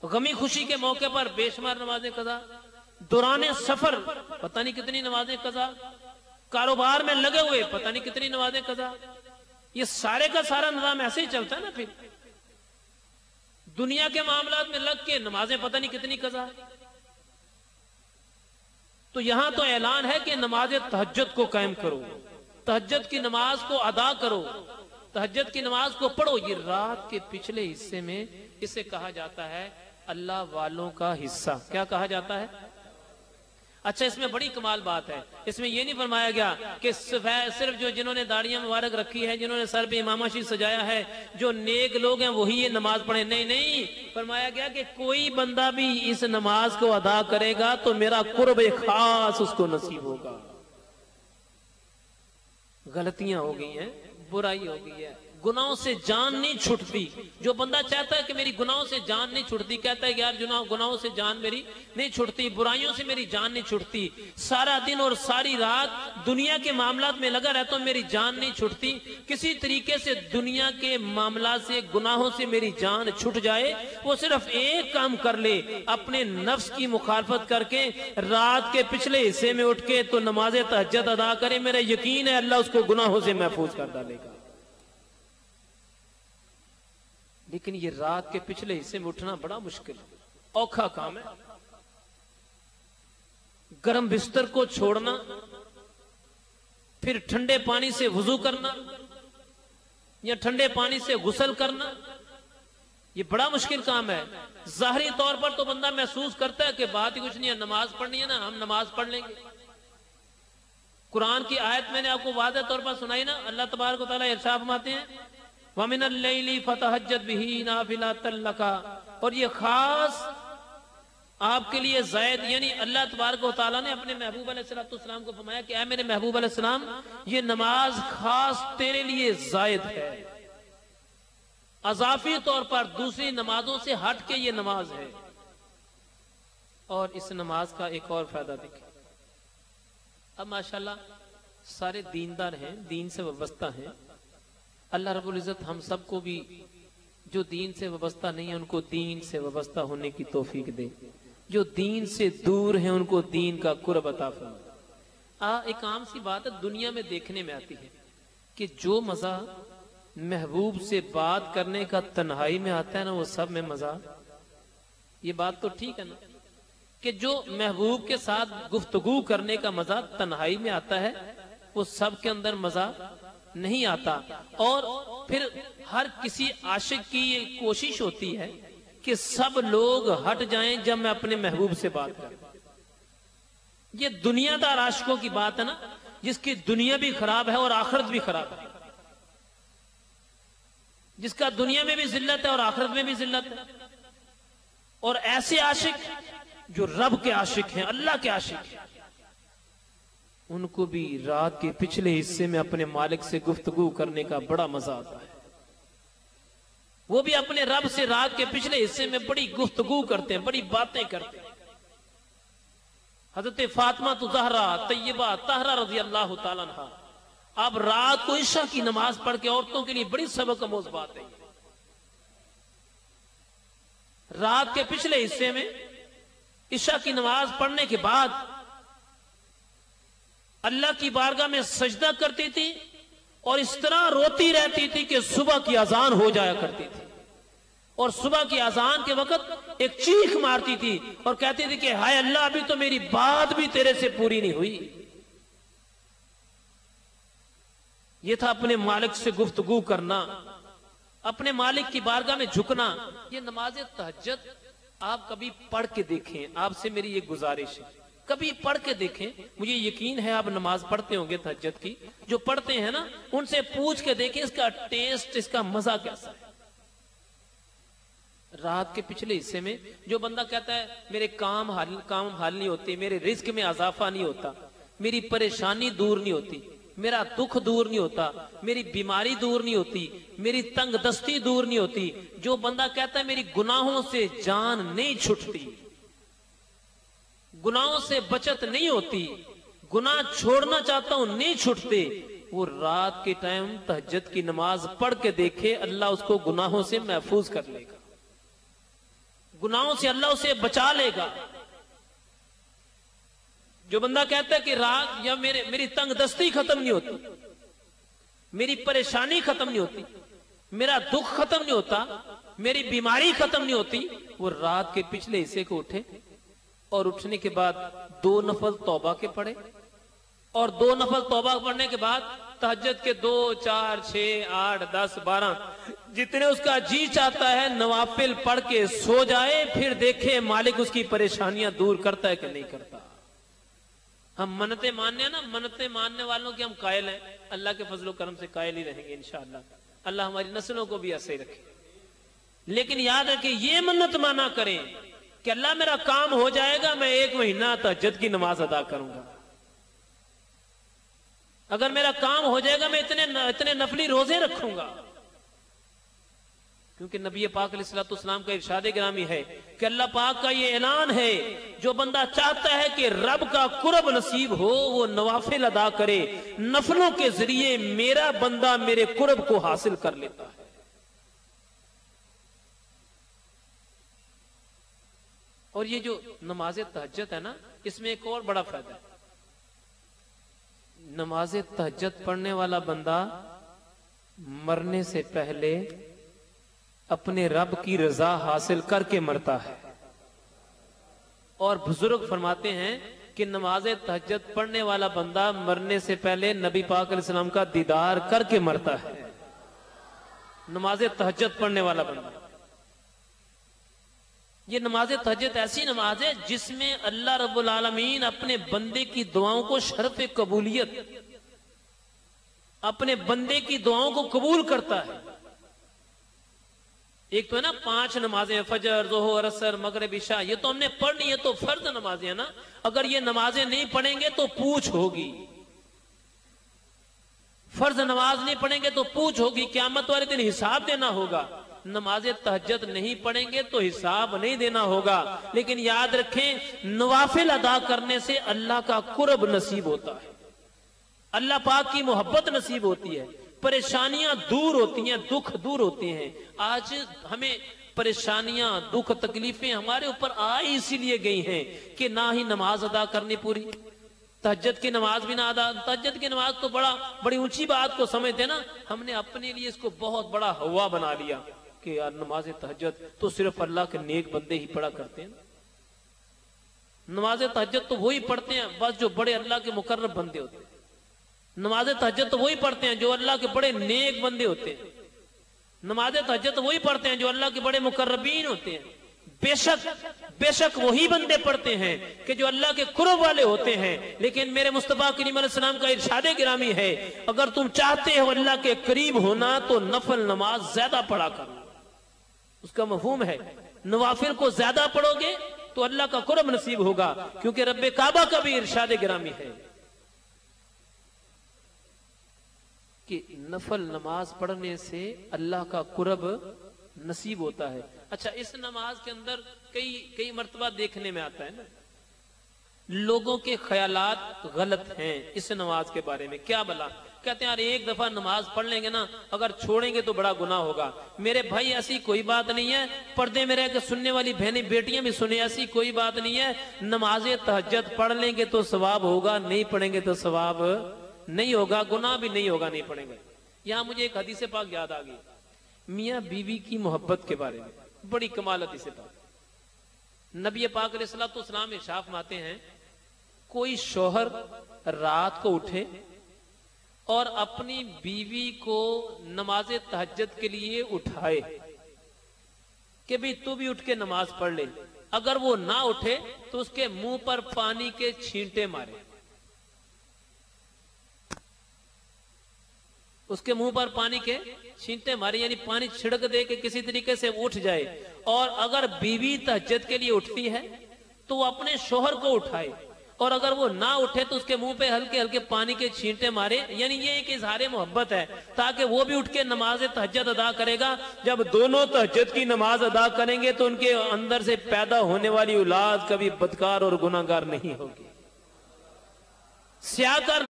गमी खुशी के मौके पर बेशुमार नमाजें कज़ा, दौरान सफर पता नहीं कितनी नमाजें कज़ा, कारोबार में लगे हुए पता नहीं कितनी नमाजें कज़ा। ये सारे का सारा निजाम ऐसे ही चलता है ना। फिर दुनिया के मामलात में लग के नमाजें पता नहीं कितनी कज़ा। तो यहां तो ऐलान है कि नमाज तहज्जुद को कायम करो, तहज्जुद की नमाज को अदा करो, तहज्जुद की नमाज को पढ़ो। ये रात के पिछले हिस्से में इसे कहा जाता है अल्लाह वालों का हिस्सा। क्या कहा जाता है? अच्छा, इसमें बड़ी कमाल बात है, इसमें यह नहीं फरमाया गया कि सिर्फ जो जिन्होंने दाढ़ियां मुबारक रखी है, जिन्होंने सर पे इमामाशी सजाया है, जो नेक लोग हैं वही ये नमाज पढ़े। नहीं नहीं, फरमाया गया कि कोई बंदा भी इस नमाज को अदा करेगा तो मेरा कुर्ब खास उसको नसीब होगा। गलतियां हो गई हैं, बुराई हो गई है, गुनाहों से जान नहीं छूटती। जो बंदा चाहता है कि मेरी गुनाहों से जान नहीं छूटती, कहता है कि यार गुनाहों से जान मेरी नहीं छूटती, बुराइयों से मेरी जान नहीं छूटती, सारा दिन और सारी रात दुनिया के मामलात में लगा रहता हूं, मेरी जान नहीं छूटती, किसी तरीके से दुनिया के मामलात से, गुनाहों से मेरी जान छूट जाए। वो सिर्फ एक काम कर ले, अपने नफ्स की मुखालफत करके रात के पिछले हिस्से में उठ के तो नमाज तहज्जुद अदा करे। मेरा यकीन है अल्लाह उसको गुनाहों से महफूज कर डालेगा। लेकिन ये रात के पिछले हिस्से में उठना बड़ा मुश्किल, औखा काम है। गर्म बिस्तर को छोड़ना, फिर ठंडे पानी से वुजू करना या ठंडे पानी से गुस्ल करना, ये बड़ा मुश्किल काम है। जाहिरी तौर पर तो बंदा महसूस करता है कि बात ही कुछ नहीं है, नमाज पढ़नी है ना, हम नमाज पढ़ लेंगे। कुरान की आयत मैंने आपको वाज़ेह तौर पर सुनाई ना, अल्लाह तबारक व तआला इरशाद फरमाते हैं वमिनल लैली फतहज्जद बिही नाफिलतन लका, और ये खास आपके लिए जायद, यानी अल्लाह तबारक व तआला ने अपने महबूब अलैहिस्सलाम को फरमाया कि ऐ मेरे महबूब अलैहिस्सलाम, ये नमाज खास तेरे लिए जायद है, अजाफी तौर पर दूसरी नमाजों से हट के ये नमाज है। और इस नमाज का एक और फायदा देखें, अब माशाल्लाह सारे दीनदार हैं, दीन से वाबस्ता हैं। अल्लाह रब्बुल इज्जत हम सबको भी जो दीन से वाबस्ता नहीं है उनको दीन से वाबस्ता होने की तौफीक दे, जो दीन से दूर हैं उनको दीन का कुर्ब अता फरमाए। एक आम सी बात है, दुनिया में देखने में आती है कि जो मजा महबूब से बात करने का तन्हाई में आता है ना, वो सब में मजा। ये बात तो ठीक है ना कि जो महबूब के साथ गुफ्तगू करने का मजा तन्हाई में आता है, वो सब के अंदर मजा नहीं आता। और फिर हर किसी आशिक की ये कोशिश होती है कि सब लोग हट जाएं जब मैं अपने महबूब से बात करूं। ये दुनियादार आशिकों की बात है ना, जिसकी दुनिया भी खराब है और आखिरत भी खराब है, जिसका दुनिया में भी जिल्लत है और आखिरत में भी जिल्लत है। और ऐसे आशिक जो रब के आशिक हैं, अल्लाह के आशिक हैं, उनको भी रात के पिछले हिस्से में अपने मालिक से गुफ्तगू करने का बड़ा मजा आता है। वो भी अपने रब से रात के पिछले हिस्से में बड़ी गुफ्तगू करते हैं, बड़ी बातें करते हैं। हजरत फातिमा तो ज़हरा तैयबा तहरा रज़ी अल्लाह तआला अन्हा, अब रात को इशा की नमाज पढ़ के औरतों के लिए बड़ी सबक आमोज बात है। रात के पिछले हिस्से में इशा की नमाज पढ़ने के बाद अल्लाह की बारगाह में सजदा करती थी और इस तरह रोती रहती थी कि सुबह की अजान हो जाया करती थी। और सुबह की अजान के वक्त एक चीख मारती थी और कहती थी कि हाय अल्लाह, अभी तो मेरी बात भी तेरे से पूरी नहीं हुई। यह था अपने मालिक से गुफ्तगू करना, अपने मालिक की बारगाह में झुकना। ये नमाज तहज्जुद आप कभी पढ़ के देखें, आपसे मेरी ये गुजारिश है, कभी पढ़ के देखें। मुझे यकीन है आप नमाज पढ़ते होंगे तहज्जुद की, जो पढ़ते हैं ना उनसे पूछ के देखें इसका टेस्ट, इसका मजा कैसा है। रात के पिछले हिस्से में जो बंदा कहता है मेरे काम हाल नहीं होते, मेरे रिस्क में इजाफा नहीं होता, मेरी परेशानी दूर नहीं होती, मेरा दुख दूर नहीं होता, मेरी बीमारी दूर नहीं होती, मेरी तंगदस्ती दूर नहीं होती, जो बंदा कहता है मेरी गुनाहों से जान नहीं छूटती, गुनाहों से बचत नहीं होती, गुनाह छोड़ना चाहता हूं नहीं छूटते, वो रात के टाइम तहज्जुद की नमाज पढ़ के देखे, अल्लाह उसको गुनाहों से महफूज कर लेगा। गुनाहों से अल्लाह उसे बचा लेगा। जो बंदा कहता है कि रात या मेरी तंग दस्ती खत्म नहीं होती, मेरी परेशानी खत्म नहीं होती, मेरा दुख खत्म नहीं होता, मेरी बीमारी खत्म नहीं होती, वो रात के पिछले हिस्से को उठे और उठने के बाद 2 नफल तौबा के पढ़े, और 2 नफल तौबा पढ़ने के बाद तहज्जुद के 2, 4, 6, 8, 10, 12 जितने उसका जी चाहता है नवाफिल पढ़ के सो जाए, फिर देखे मालिक उसकी परेशानियां दूर करता है कि नहीं करता। हम मन्नतें मानने हैं ना, मन्नतें मानने वालों की हम कायल हैं, अल्लाह के फजलो करम से कायल ही रहेंगे इंशाअल्लाह। अल्लाह हमारी नस्लों को भी ऐसे ही रखे। लेकिन याद रखें, ये मन्नत माना करें कि अल्लाह मेरा काम हो जाएगा, मैं 1 महीना तहज्जुद की नमाज अदा करूंगा, अगर मेरा काम हो जाएगा मैं इतने नफली रोजे रखूंगा। क्योंकि नबी पाक अलैहिस्सलाम का इरशाद गिरामी है कि अल्लाह पाक का ये ऐलान है, जो बंदा चाहता है कि रब का कुर्ब नसीब हो वो नवाफिल अदा करे, नफलों के जरिए मेरा बंदा मेरे कुर्ब को हासिल कर लेता है। और ये जो नमाज तहज्जुद है ना, इसमें एक और बड़ा फायदा है। नमाज तहज्जुद पढ़ने वाला बंदा मरने से पहले अपने रब की रजा हासिल करके मरता है। और बुजुर्ग फरमाते हैं कि नमाज तहज्जुद पढ़ने वाला बंदा मरने से पहले नबी पाक अलैहिस्सलाम का दीदार करके मरता है। नमाज तहज्जुद पढ़ने वाला बंदा, ये नमाज तहज्जुद ऐसी नमाज है जिसमें अल्लाह रब्बुल आलमीन अपने बंदे की दुआओं को शर्फ कबूलियत, अपने बंदे की दुआओं को कबूल करता है। एक तो है ना 5 नमाजें, फजर, ज़ोहर, असर, मगरिब, इशा, ये तो हमने पढ़नी है, तो फर्ज नमाजें है ना। अगर ये नमाजें नहीं पढ़ेंगे तो पूछ होगी, फर्ज नमाज नहीं पढ़ेंगे तो पूछ होगी, क़यामत वाले दिन हिसाब देना होगा। नमाज तहज्जुद नहीं पढ़ेंगे तो हिसाब नहीं देना होगा। लेकिन याद रखें, नवाफिल अदा करने से अल्लाह का कुर्ब नसीब होता है, अल्लाह पाक की मोहब्बत नसीब होती है, परेशानियां दूर होती हैं, दुख दूर होते हैं। आज हमें परेशानियां, दुख, तकलीफें हमारे ऊपर आई इसीलिए गई हैं कि ना ही नमाज अदा करनी पूरी, तहज्जुद की नमाज भी ना अदा। तहज्जुद की नमाज तो बड़ी ऊंची बात को समझते ना, हमने अपने लिए इसको बहुत बड़ा हवा बना लिया कि यार नमाज तहज्जुद तो सिर्फ अल्लाह के नेक बंदे ही पढ़ा करते हैं। नमाज तहज्जुद तो वही पढ़ते हैं बस जो बड़े अल्लाह के मुकर्रब बंदे होते हैं। नमाज तहज्जुद तो वही पढ़ते हैं जो अल्लाह के बड़े नेक बंदे होते हैं। नमाज तहज्जुद तो वही पढ़ते हैं जो अल्लाह के बड़े मुकर्रबीन होते हैं। बेशक वही बंदे पढ़ते हैं कि जो अल्लाह के कुर्ब वाले होते हैं। लेकिन मेरे मुस्तफा करीम अलैहिस्सलाम का इरशाद गिरामी है, अगर तुम चाहते हो अल्लाह के करीब होना तो नफल नमाज ज्यादा पढ़ा करो। उसका मफहूम है, नवाफिल को ज्यादा पढ़ोगे तो अल्लाह का कुर्ब नसीब होगा। क्योंकि रब्बे काबा का भी इरशाद गिरामी है कि नफल नमाज पढ़ने से अल्लाह का कुर्ब नसीब होता है। अच्छा, इस नमाज के अंदर कई मर्तबा देखने में आता है ना, लोगों के ख्यालात गलत हैं इस नमाज के बारे में। क्या भला, कहते हैं यार एक दफा नमाज पढ़ लेंगे ना, अगर छोड़ेंगे तो बड़ा गुनाह होगा। मेरे भाई ऐसी कोई बात नहीं है, पर्दे में रह के सुनने वाली बहनें बेटियां भी सुने, ऐसी कोई बात नहीं है। नमाज तहज्जुद पढ़ लेंगे तो सवाब होगा, नहीं पढ़ेंगे तो सवाब नहीं होगा, गुनाह भी नहीं होगा, नहीं पढ़ेंगे। यहां मुझे एक हदीस पाक याद आ गई, मियां बीवी की मोहब्बत के बारे में, बड़ी कमाल हदीस पाक। नबी पाक अलैहिस्सलाम इरशाद फरमाते हैं, कोई शौहर रात को उठे और अपनी बीवी को नमाज तहज्जुद के लिए उठाए कि भाई तू भी उठ के नमाज पढ़ ले। अगर वो ना उठे तो उसके मुंह पर पानी के छींटे मारे, उसके मुंह पर पानी के छींटे मारे, यानी पानी छिड़क दे के किसी तरीके से उठ जाए। और अगर बीवी तहज्जुद के लिए उठती है तो वो अपने शोहर को उठाए, और अगर वो ना उठे तो उसके मुंह पे हल्के हल्के पानी के छींटे मारे। यानी ये एक इजहार मोहब्बत है, ताकि वो भी उठ के नमाज तहज्जुद अदा करेगा। जब दोनों तहज्जुद की नमाज अदा करेंगे तो उनके अंदर से पैदा होने वाली औलाद कभी बदकार और गुनाहगार नहीं होगी, स्याहकार